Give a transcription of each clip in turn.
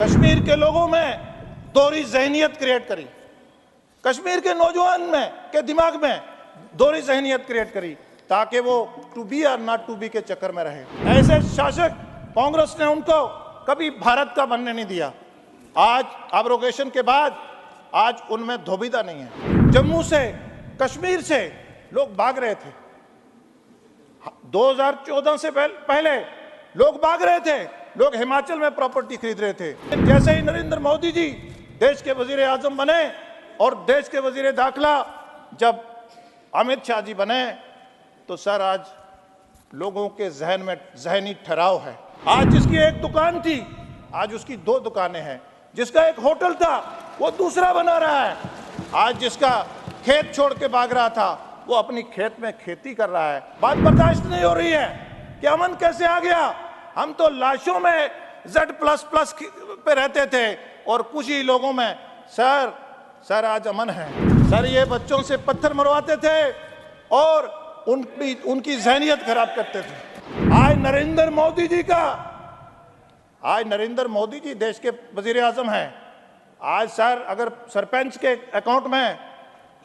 कश्मीर के लोगों में दोहरी जहनियत क्रिएट करी, कश्मीर के नौजवान में के दिमाग में दोहरी जहनियत क्रिएट करी ताकि वो टू बी और नॉट टू बी के चक्कर में रहे। ऐसे शासक कांग्रेस ने उनको कभी भारत का बनने नहीं दिया। आज एब्रोगेशन के बाद आज उनमें धोबिता नहीं है। जम्मू से कश्मीर से लोग भाग रहे थे, 2014 से पहले लोग भाग रहे थे, लोग हिमाचल में प्रॉपर्टी खरीद रहे थे। जैसे ही नरेंद्र मोदी जी देश के वजीर आजम बने और देश के वजीर दाखिला जब अमित शाह जी बने तो सर आज लोगों के जहन में जहनी ठहराव है। आज जिसकी एक दुकान थी आज उसकी 2 दुकानें हैं, जिसका एक होटल था वो दूसरा बना रहा है, आज जिसका खेत छोड़ के भाग रहा था वो अपनी खेत में खेती कर रहा है। बात बर्दाश्त नहीं हो रही है कि अमन कैसे आ गया। हम तो लाशों में Z++ पे रहते थे और कुछ ही लोगों में सर आज अमन है। सर ये बच्चों से पत्थर मरवाते थे और उनकी जहनियत खराब करते थे। आज नरेंद्र मोदी जी देश के वजीर आजम हैं। आज सर अगर सरपंच के अकाउंट में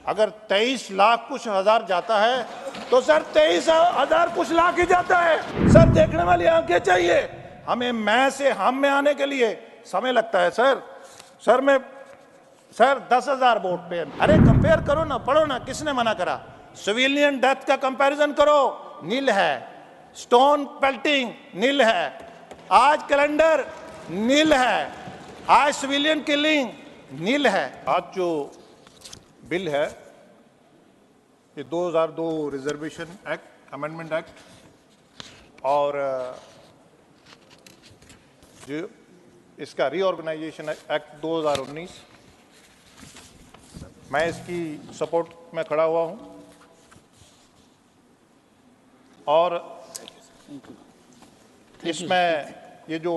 अगर 23 लाख कुछ हजार जाता है तो सर 23,000 कुछ लाख ही जाता है। सर देखने वाली आंखें चाहिए। हमें मैं से हम में आने के लिए समय लगता है सर 10,000 वोट पे। अरे कंपेयर करो ना, पढ़ो ना, किसने मना करा। सिविलियन डेथ का कंपैरिजन करो, नील है। स्टोन पेल्टिंग नील है। आज कैलेंडर नील है। आज सिविलियन किलिंग नील है। आज जो बिल है ये 2002 रिजर्वेशन एक्ट अमेंडमेंट एक्ट और जो इसका रीऑर्गेनाइजेशन एक्ट 2019, मैं इसकी सपोर्ट में खड़ा हुआ हूं और इसमें ये जो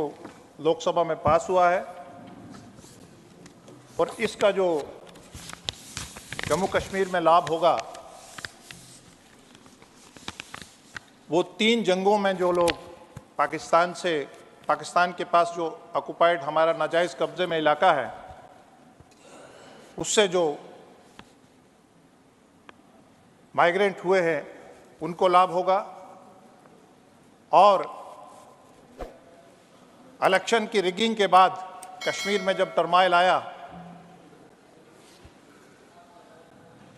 लोकसभा में पास हुआ है और इसका जो जम्मू कश्मीर में लाभ होगा वो 3 जंगों में जो लोग पाकिस्तान के पास जो ऑक्युपाइड हमारा नाजायज कब्जे में इलाका है उससे जो माइग्रेंट हुए हैं उनको लाभ होगा और इलेक्शन की रिगिंग के बाद कश्मीर में जब टर्माइल आया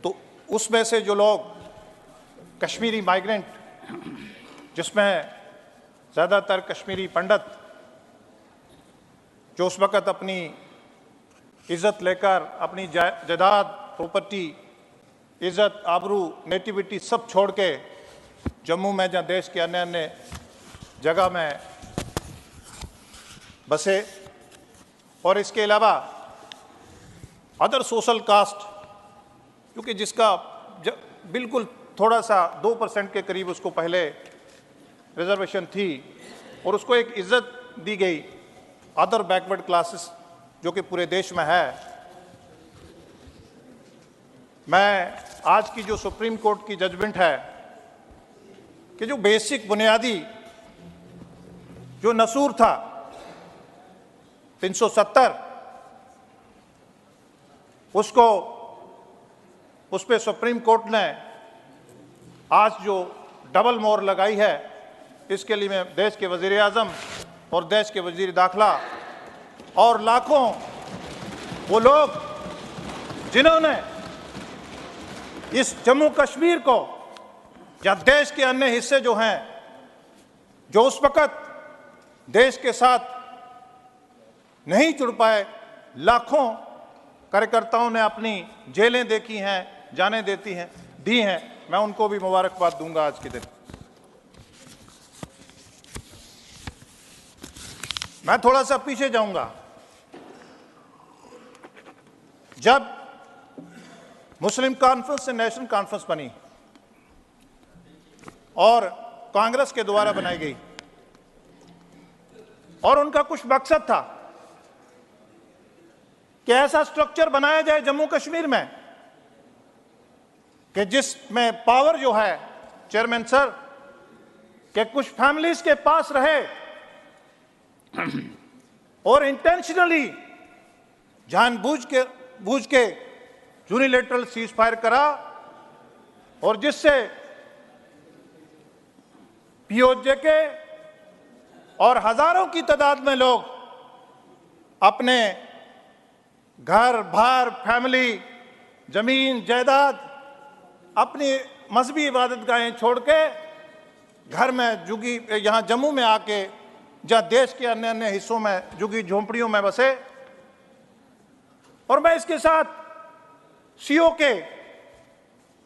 तो उसमें से जो लोग कश्मीरी माइग्रेंट, जिसमें ज़्यादातर कश्मीरी पंडित जो उस वक़्त अपनी इज़्ज़त लेकर अपनी जायदाद, प्रॉपर्टी, इज़्ज़त, आबरू, नेटिविटी सब छोड़ के जम्मू में जहाँ देश के अन्य जगह में बसे और इसके अलावा अदर सोशल कास्ट, क्योंकि जिसका बिल्कुल थोड़ा सा 2% के करीब उसको पहले रिजर्वेशन थी और उसको एक इज्जत दी गई, अदर बैकवर्ड क्लासेस जो कि पूरे देश में है। मैं आज की जो सुप्रीम कोर्ट की जजमेंट है कि जो बेसिक बुनियादी जो नसूर था 370 उसको उस पे सुप्रीम कोर्ट ने आज जो डबल मोहर लगाई है, इसके लिए मैं देश के वजीर आजम और देश के वजीर दाखिला और लाखों वो लोग जिन्होंने इस जम्मू कश्मीर को या देश के अन्य हिस्से जो हैं जो उस वक़्त देश के साथ नहीं जुड़ पाए, लाखों कार्यकर्ताओं ने अपनी जेलें देखी हैं, जानें दी हैं, मैं उनको भी मुबारकबाद दूंगा आज के दिन। मैं थोड़ा सा पीछे जाऊंगा। जब मुस्लिम कॉन्फ्रेंस से नेशनल कॉन्फ्रेंस बनी और कांग्रेस के द्वारा बनाई गई और उनका कुछ मकसद था कि ऐसा स्ट्रक्चर बनाया जाए जम्मू कश्मीर में कि जिसमें पावर जो है चेयरमैन सर के कुछ फैमिलीज के पास रहे और इंटेंशनली जानबूझ के यूनिलैटरल सीज फायर करा और जिससे पीओजे के और हजारों की तादाद में लोग अपने घर बार, फैमिली, जमीन जायदाद, अपनी मजहबी इबादतगाहें छोड़ के घर में जुगी यहाँ जम्मू में आके जहाँ देश के अन्य अन्य हिस्सों में जुगी झोंपड़ियों में बसे। और मैं इसके साथ सीओ के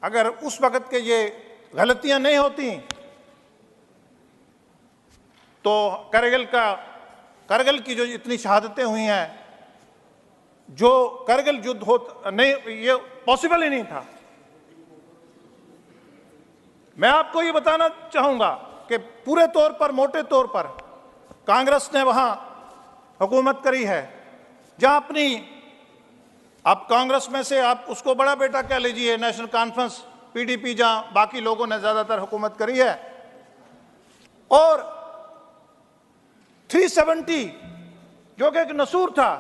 अगर उस वक्त के ये गलतियां नहीं होती तो करगिल की जो इतनी शहादतें हुई हैं, जो करगिल युद्ध हो नहीं, ये पॉसिबल ही नहीं था। मैं आपको ये बताना चाहूंगा कि पूरे तौर पर, मोटे तौर पर कांग्रेस ने वहां हुकूमत करी है जहां अपनी, आप कांग्रेस में से आप उसको बड़ा बेटा कह लीजिए, नेशनल कॉन्फ्रेंस पीडीपी, जहां बाकी लोगों ने ज्यादातर हुकूमत करी है। और 370 जो कि एक नसूर था,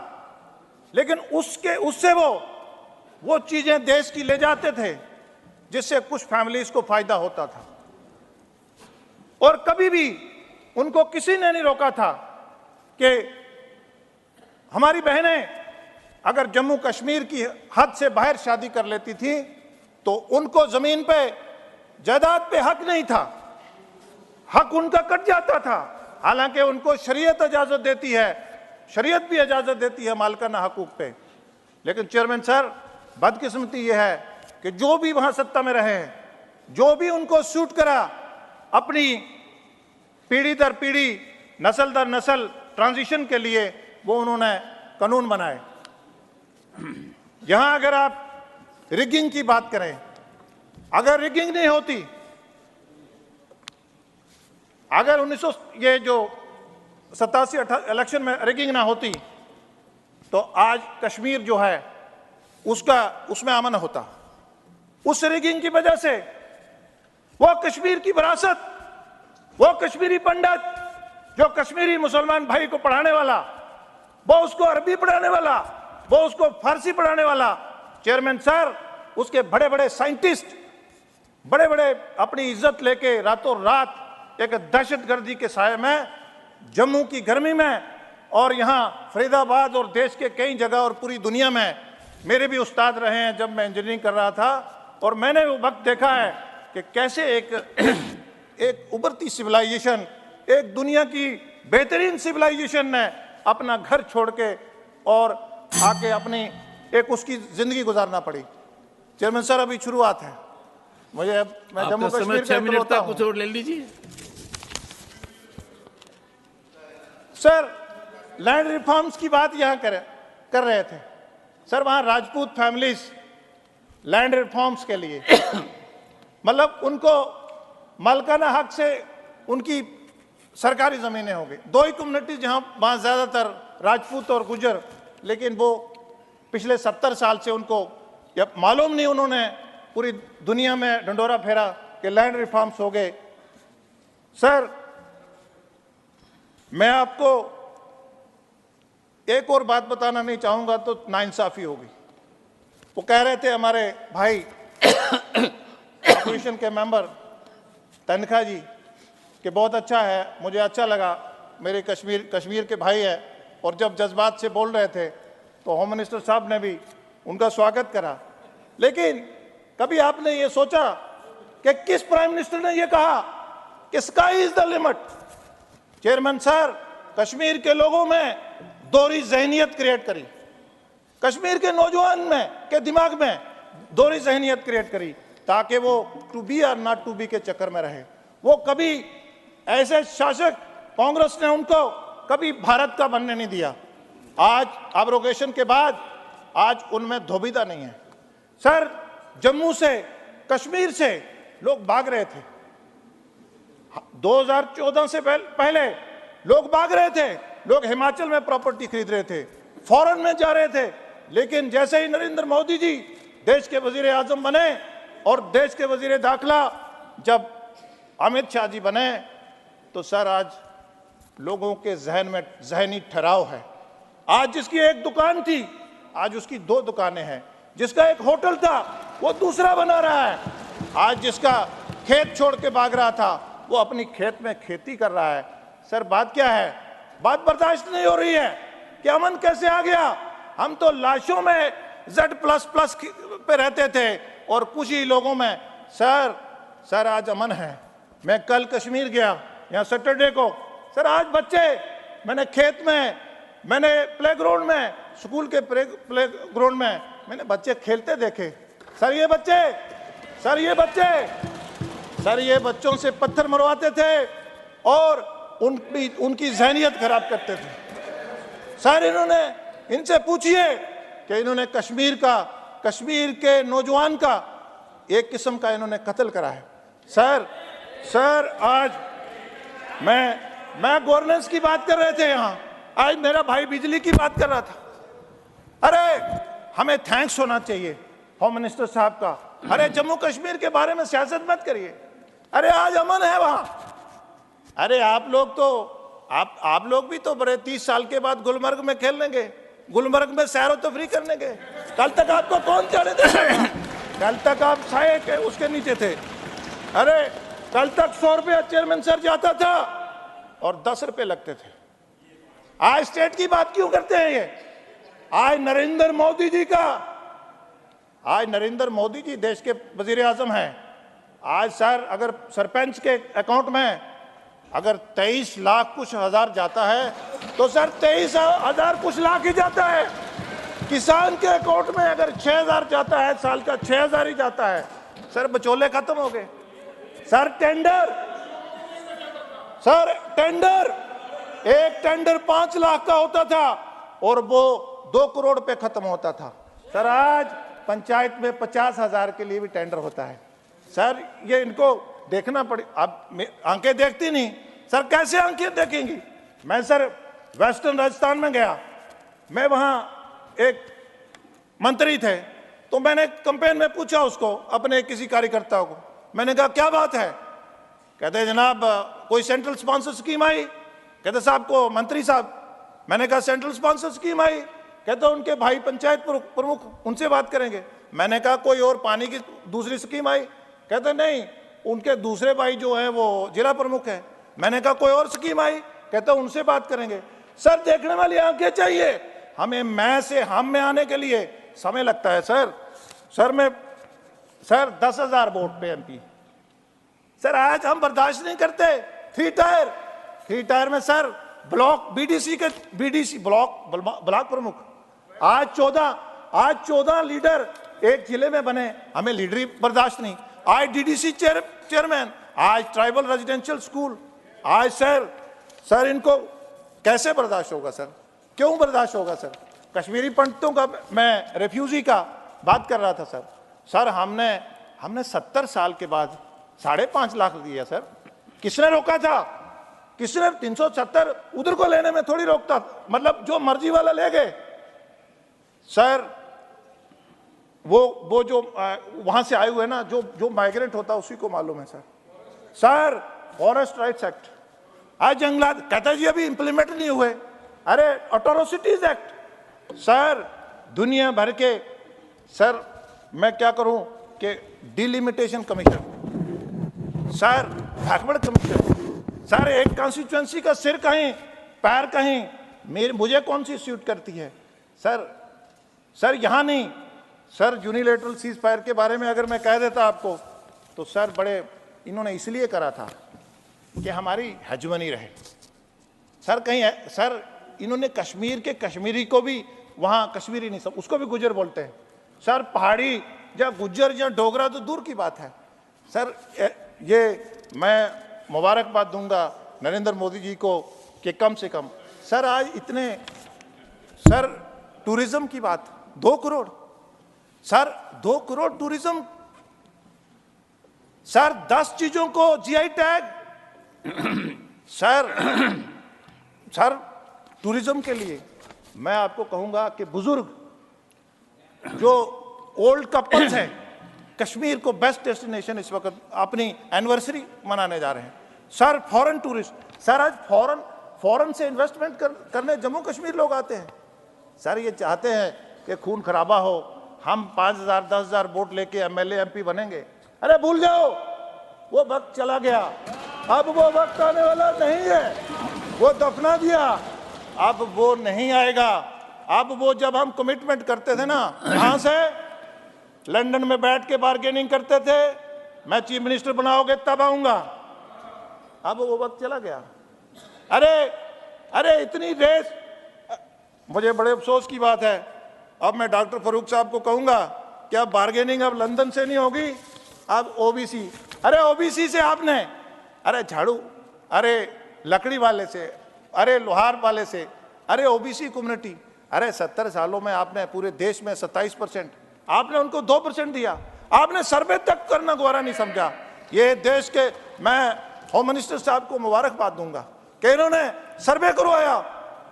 लेकिन उससे वो चीजें देश की ले जाते थे जिससे कुछ फैमिलीज को फायदा होता था। और कभी भी उनको किसी ने नहीं रोका था कि हमारी बहनें अगर जम्मू कश्मीर की हद से बाहर शादी कर लेती थी तो उनको जमीन पे, जायदाद पे हक नहीं था, हक उनका कट जाता था। हालांकि उनको शरीयत इजाजत देती है, शरीयत भी इजाजत देती है मालिकाना हकूक पे। लेकिन चेयरमैन सर, बदकिस्मती यह है कि जो भी वहां सत्ता में रहे हैं, जो भी उनको सूट करा, अपनी पीढ़ी दर पीढ़ी, नस्ल दर नस्ल ट्रांजिशन के लिए वो उन्होंने कानून बनाए। यहां अगर आप रिगिंग की बात करें, अगर रिगिंग नहीं होती, अगर 87 इलेक्शन में रिगिंग ना होती तो आज कश्मीर जो है उसमें अमन होता। उस रिगिंग की वजह से वो कश्मीर की विरासत, वो कश्मीरी पंडित जो कश्मीरी मुसलमान भाई को पढ़ाने वाला, वो उसको अरबी पढ़ाने वाला, वो उसको फारसी पढ़ाने वाला, चेयरमैन सर, उसके बड़े बड़े साइंटिस्ट, बड़े बड़े अपनी इज्जत लेके रातों रात एक दहशतगर्दी के साये में, जम्मू की गर्मी में और यहाँ फरीदाबाद और देश के कई जगह और पूरी दुनिया में, मेरे भी उस्ताद रहे हैं जब मैं इंजीनियरिंग कर रहा था, और मैंने वो वक्त देखा है कि कैसे एक उभरती सिविलाइजेशन, एक दुनिया की बेहतरीन सिविलाइजेशन ने अपना घर छोड़ के और आके अपनी एक उसकी जिंदगी गुजारना पड़ी। चेयरमैन सर, अभी शुरुआत है, मैं जम्मू कश्मीर 6 मिनट तक कुछ और ले लीजिए। सर, लैंड रिफॉर्म्स की बात यहां कर रहे थे सर, वहां राजपूत फैमिलीज लैंड रिफॉर्म्स के लिए मतलब उनको मालिकाना हक से उनकी सरकारी जमीनें हो गई। दो ही कम्युनिटी जहां वहां ज्यादातर राजपूत और गुजर, लेकिन वो पिछले 70 साल से उनको मालूम नहीं, उन्होंने पूरी दुनिया में ढंडोरा फेरा कि लैंड रिफॉर्म्स हो गए। सर, मैं आपको एक और बात बताना नहीं चाहूंगा तो नाइंसाफी होगी। वो कह रहे थे हमारे भाई ऑपोजिशन के मेंबर तनखा जी कि बहुत अच्छा है, मुझे अच्छा लगा, मेरे कश्मीर के भाई है, और जब जज्बात से बोल रहे थे तो होम मिनिस्टर साहब ने भी उनका स्वागत करा। लेकिन कभी आपने ये सोचा कि किस प्राइम मिनिस्टर ने ये कहा कि sky is the limit? Chairman sir, Kashmir के लोगों में दोहरी जहनियत क्रिएट करी, कश्मीर के नौजवान में के दिमाग में दोहरी जहनियत क्रिएट करी ताकि वो टू बी और नॉट टू बी के चक्कर में रहे। वो कभी ऐसे शासक, कांग्रेस ने उनको कभी भारत का बनने नहीं दिया। आज एब्रोगेशन के बाद आज उनमें धोबिता नहीं है। सर, जम्मू से, कश्मीर से लोग भाग रहे थे। 2014 से पहले लोग भाग रहे थे, लोग हिमाचल में प्रॉपर्टी खरीद रहे थे, फॉरेन में जा रहे थे। लेकिन जैसे ही नरेंद्र मोदी जी देश के वजीर आजम बने और देश के वजीर दाखिला जब अमित शाह जी बने, तो सर आज लोगों के जहन में जहनी ठहराव है आज जिसकी एक दुकान थी, आज उसकी 2 दुकानें हैं। जिसका एक होटल था, वो दूसरा बना रहा है। आज जिसका खेत छोड़ के भाग रहा था, वो अपनी खेत में खेती कर रहा है। सर, बात क्या है? बात बर्दाश्त नहीं हो रही है कि अमन कैसे आ गया। हम तो लाशों में Z++ पे रहते थे और कुछ ही लोगों में। सर आज अमन है। मैं कल कश्मीर गया, यहाँ सैटरडे को। सर, आज बच्चे, मैंने खेत में, मैंने प्लेग्राउंड में, स्कूल के प्लेग्राउंड में मैंने बच्चे खेलते देखे। सर ये बच्चों से पत्थर मरवाते थे और उनकी ज़हनियत खराब करते थे। सर, इनसे पूछिए कि इन्होंने कश्मीर के नौजवान का एक किस्म का इन्होंने कत्ल करा है। सर आज मैं गवर्नेंस की बात कर रहे थे यहाँ, आज मेरा भाई बिजली की बात कर रहा था। अरे हमें थैंक्स होना चाहिए होम मिनिस्टर साहब का। अरे जम्मू कश्मीर के बारे में सियासत मत करिए। अरे आज अमन है वहां। अरे आप लोग भी तो बड़े 30 साल के बाद गुलमर्ग में खेलने गए, गुलमर्ग में सैर व तफरी करने गए। कल तक आपको कौन जाने देता? कल तक आप साए के उसके नीचे थे। अरे कल तक 100 रुपया चेयरमैन सर जाता था और 10 रुपए लगते थे। आज स्टेट की बात क्यों करते हैं ये? आज नरेंद्र मोदी जी देश के वजीर आजम हैं। आज सर, अगर सरपंच के अकाउंट में अगर 23 लाख कुछ हजार जाता है, तो सर 23,000 कुछ लाख ही जाता है। किसान के अकाउंट में अगर 6,000 जाता है, साल का 6,000 ही जाता है। सर, बचौले खत्म हो गए। सर टेंडर, एक टेंडर 5 लाख का होता था और वो 2 करोड़ पे खत्म होता था। सर, आज पंचायत में 50,000 के लिए भी टेंडर होता है। सर, ये इनको देखना पड़े। अब आंखें देखती नहीं। सर, कैसे आंखें देखेंगी? मैं सर वेस्टर्न राजस्थान में गया, मैं वहां एक मंत्री थे, तो मैंने कैंपेन में पूछा उसको, अपने किसी कार्यकर्ता को, मैंने कहा क्या बात है? कहते जनाब कोई सेंट्रल स्पॉन्सर स्कीम आई। कहते साहब को मंत्री साहब। मैंने कहा सेंट्रल स्पॉन्सर स्कीम आई। कहते उनके भाई पंचायत प्रमुख, उनसे बात करेंगे। मैंने कहा कोई और पानी की दूसरी स्कीम आई। कहते नहीं, उनके दूसरे भाई जो है वो जिला प्रमुख है। मैंने कहा कोई और स्कीम आई। कहते उनसे बात करेंगे। सर, देखने वाली आंखें चाहिए। हमें मैं से हम में आने के लिए समय लगता है। सर 10,000 वोट पे एमपी। सर, आज हम बर्दाश्त नहीं करते। 3 टायर में सर ब्लॉक बीडीसी ब्लॉक प्रमुख, आज 14 लीडर एक जिले में बने। हमें लीडरी बर्दाश्त नहीं। आज डीडीसी चेयरमैन, आज ट्राइबल रेजिडेंशियल स्कूल। आज सर इनको कैसे बर्दाश्त होगा? सर, क्यों बर्दाश्त होगा? सर, कश्मीरी पंडितों का, मैं रेफ्यूजी का बात कर रहा था। सर हमने 70 साल के बाद 5.5 लाख दिया। सर, किसने रोका था? किसने? 370 उधर को लेने में थोड़ी रोकता, मतलब जो मर्जी वाला ले गए। सर, वो जो वहां से आए हुए ना, जो माइग्रेंट होता उसी को मालूम है। सर फॉरेस्ट राइट्स एक्ट, आज जंगलात, कहता जी अभी इंप्लीमेंट नहीं हुए। अरे अट्रोसिटीज एक्ट। सर, दुनिया भर के, सर मैं क्या करूं कि delimitation commission, sir backward commission, sir एक कॉन्स्टिट्यूएंसी का सिर कहीं पैर कहीं, मुझे कौन सी सूट करती है? सर यहां नहीं। सर, यूनिलेटरल सीज फायर के बारे में अगर मैं कह देता आपको, तो सर बड़े इन्होंने इसलिए करा था कि हमारी हेजमनी रहे। सर सर इन्होंने कश्मीर के कश्मीरी को भी, वहां कश्मीरी नहीं, सब उसको भी गुज्जर बोलते हैं। सर, पहाड़ी या गुज्जर या डोगरा तो दूर की बात है। सर, ये मैं मुबारकबाद दूंगा नरेंद्र मोदी जी को कि कम से कम, सर आज इतने, सर टूरिज्म की बात, 2 crore, sir 2 crore tourism. Sir 10 चीजों को जीआई टैग। सर टूरिज्म के लिए मैं आपको कहूंगा कि बुजुर्ग जो ओल्ड कपल्स हैं, कश्मीर को बेस्ट डेस्टिनेशन इस वक्त अपनी एनिवर्सरी मनाने जा रहे हैं। सर फॉरेन टूरिस्ट, सर आज फॉरेन से इन्वेस्टमेंट करने जम्मू कश्मीर लोग आते हैं। सर ये चाहते हैं कि खून खराबा हो, हम 5,000 10,000 वोट लेके एमएलए एमपी बनेंगे। अरे भूल जाओ, वो वक्त चला गया, अब वो वक्त आने वाला नहीं है, वो दफना दिया, अब वो नहीं आएगा। अब वो जब हम कमिटमेंट करते थे ना, कहाँ से, लंदन में बैठ के बार्गेनिंग करते थे, मैं चीफ मिनिस्टर बनाओगे तब आऊंगा, अब वो वक्त चला गया। अरे इतनी रेस, मुझे बड़े अफसोस की बात है, अब मैं डॉक्टर फरूक साहब को कहूंगा कि अब बार्गेनिंग अब लंदन से नहीं होगी, अब ओबीसी, अरे ओबीसी से आपने, अरे झाड़ू, अरे लकड़ी वाले से, अरे लोहार वाले से, अरे ओबीसी कम्युनिटी, अरे 70 सालों में आपने पूरे देश में 27%, आपने उनको 2% दिया, आपने सर्वे तक करना गवारा नहीं समझा। ये देश के, मैं होम मिनिस्टर साहब को मुबारकबाद दूंगा कि इन्होंने सर्वे करवाया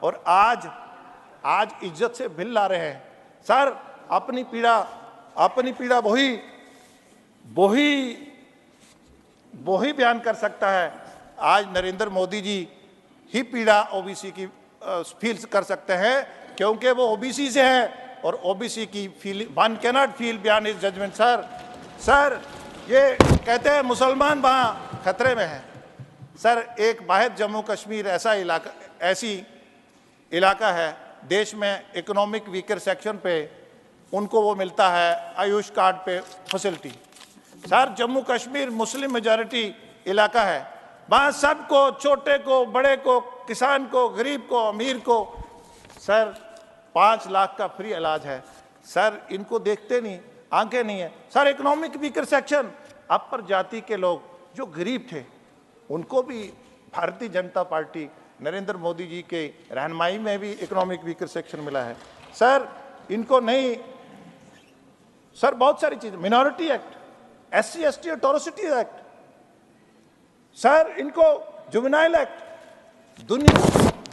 और आज इज्जत से बिल ला रहे हैं। सर अपनी पीड़ा वही बयान कर सकता है। आज नरेंद्र मोदी जी ही पीड़ा ओबीसी की फील कर सकते हैं, क्योंकि वो ओबीसी से है और ओबीसी की feel, one cannot feel beyond his judgement. Sir ये कहते हैं मुसलमान वहाँ खतरे में है। सर एक वाहिद जम्मू कश्मीर ऐसी इलाका है देश में, इकोनॉमिक वीकर सेक्शन पे उनको वो मिलता है आयुष कार्ड पे facility. Sir Jammu Kashmir Muslim majority इलाका है, वहाँ सबको, छोटे को, बड़े को, किसान को, गरीब को, अमीर को, सर 5 लाख का फ्री इलाज है। सर इनको देखते नहीं, आंखें नहीं है। सर इकोनॉमिक वीकर सेक्शन, अपर जाति के लोग जो गरीब थे, उनको भी भारतीय जनता पार्टी नरेंद्र मोदी जी के रहनुमाई में भी इकोनॉमिक वीकर सेक्शन मिला है। सर इनको नहीं, सर बहुत सारी चीज़, minority act, SC ST atrocity act, sir इनको जुवेनाइल एक्ट,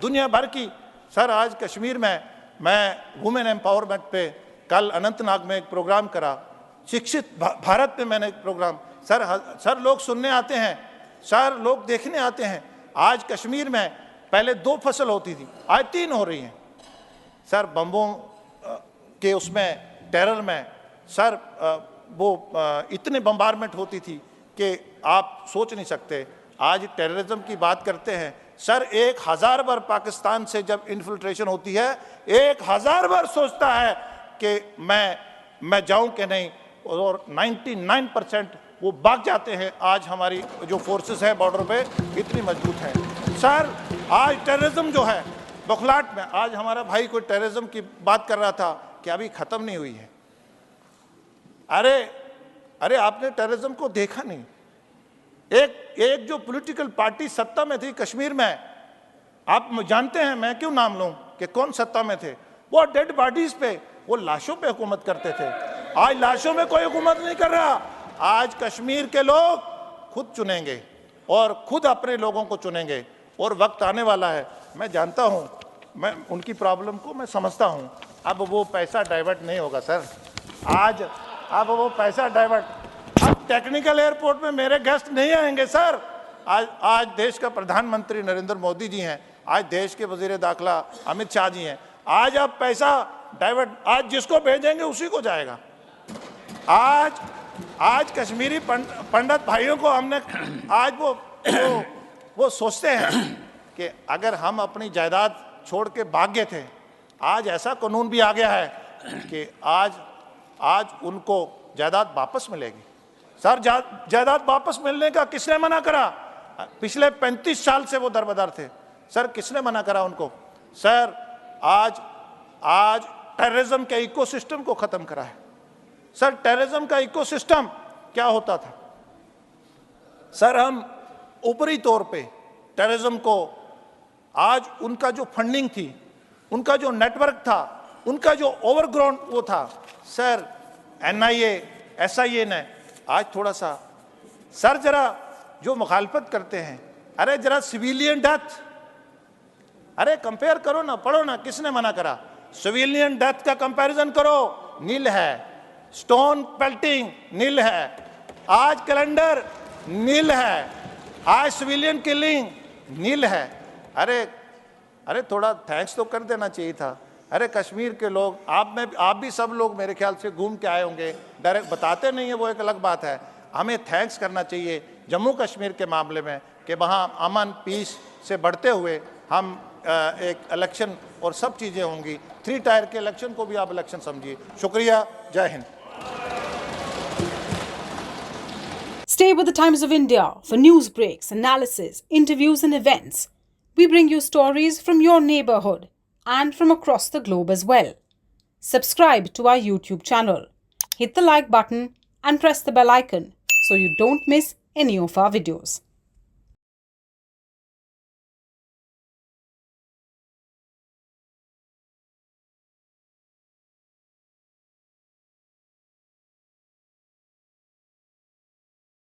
दुनिया भर की। सर आज कश्मीर में मैं वुमेन एम्पावरमेंट पे कल अनंतनाग में एक प्रोग्राम करा, शिक्षित भारत पे मैंने एक प्रोग्राम। सर लोग सुनने आते हैं, सर लोग देखने आते हैं। आज कश्मीर में पहले 2 फसल होती थी, आज 3 हो रही हैं। सर बम्बों के उसमें टेरर में सर वो इतने बम्बारमेंट होती थी कि आप सोच नहीं सकते। आज टेररिज्म की बात करते हैं, सर 1000 बार पाकिस्तान से जब इन्फिल्ट्रेशन होती है, 1000 बार सोचता है कि मैं जाऊं कि नहीं, और 99% वो भाग जाते हैं। आज हमारी जो फोर्सेस है बॉर्डर पे इतनी मजबूत है। सर आज टेररिज्म जो है बखलाट में, आज हमारा भाई कोई टेररिज्म की बात कर रहा था कि अभी ख़त्म नहीं हुई है। अरे आपने टेररिज्म को देखा नहीं। एक जो पॉलिटिकल पार्टी सत्ता में थी कश्मीर में, आप जानते हैं, मैं क्यों नाम लूं कि कौन सत्ता में थे, वो डेड बॉडीज पे, वो लाशों पे हुकूमत करते थे। आज लाशों में कोई हुकूमत नहीं कर रहा। आज कश्मीर के लोग खुद चुनेंगे और खुद अपने लोगों को चुनेंगे, और वक्त आने वाला है। मैं जानता हूं, मैं उनकी प्रॉब्लम को मैं समझता हूं। अब वो पैसा डाइवर्ट नहीं होगा सर, अब वो पैसा डाइवर्ट, अब टेक्निकल एयरपोर्ट में मेरे गेस्ट नहीं आएंगे सर। आज देश का प्रधानमंत्री नरेंद्र मोदी जी हैं, आज देश के वजीर दाखिला अमित शाह जी हैं। आज अब पैसा डाइवर्ट, आज जिसको भेजेंगे उसी को जाएगा। आज कश्मीरी पंडित भाइयों को हमने, आज वो सोचते हैं कि अगर हम अपनी जायदाद छोड़ के भाग गए थे, आज ऐसा कानून भी आ गया है कि आज उनको जायदाद वापस मिलेगी। सर जायदाद वापस मिलने का किसने मना करा? पिछले 35 साल से वो दरबदर थे। सर किसने मना करा उनको? सर आज टेररिज्म के इकोसिस्टम को खत्म करा है। सर टेररिज्म का इकोसिस्टम क्या होता था? सर हम ऊपरी तौर पे टेररिज्म को, आज उनका जो फंडिंग थी, उनका जो नेटवर्क था, उनका जो ओवरग्राउंड वो था, सर NIA SIA ने आज थोड़ा सा, सर जरा जो मुखालफत करते हैं, अरे जरा सिविलियन डेथ, अरे कंपेयर करो ना, पढ़ो ना, किसने मना करा? सिविलियन डेथ का कंपैरिजन करो, नील है। स्टोन पेल्टिंग नील है, आज कैलेंडर नील है, आज सिविलियन किलिंग नील है। अरे थोड़ा थैंक्स तो कर देना चाहिए था। अरे कश्मीर के लोग, आप भी सब लोग मेरे ख्याल से घूम के आए होंगे, डायरेक्ट बताते नहीं है, वो एक अलग बात है। हमें थैंक्स करना चाहिए जम्मू कश्मीर के मामले में कि वहाँ अमन पीस से बढ़ते हुए हम एक इलेक्शन और सब चीज़ें होंगी। 3 टायर के इलेक्शन को भी आप इलेक्शन समझिए। शुक्रिया, जय Hind. Stay with the Times of India for news breaks, analysis, interviews and events. We bring you stories from your neighborhood and from across the globe as well. Subscribe to our YouTube channel. Hit the like button and press the bell icon so you don't miss any of our videos.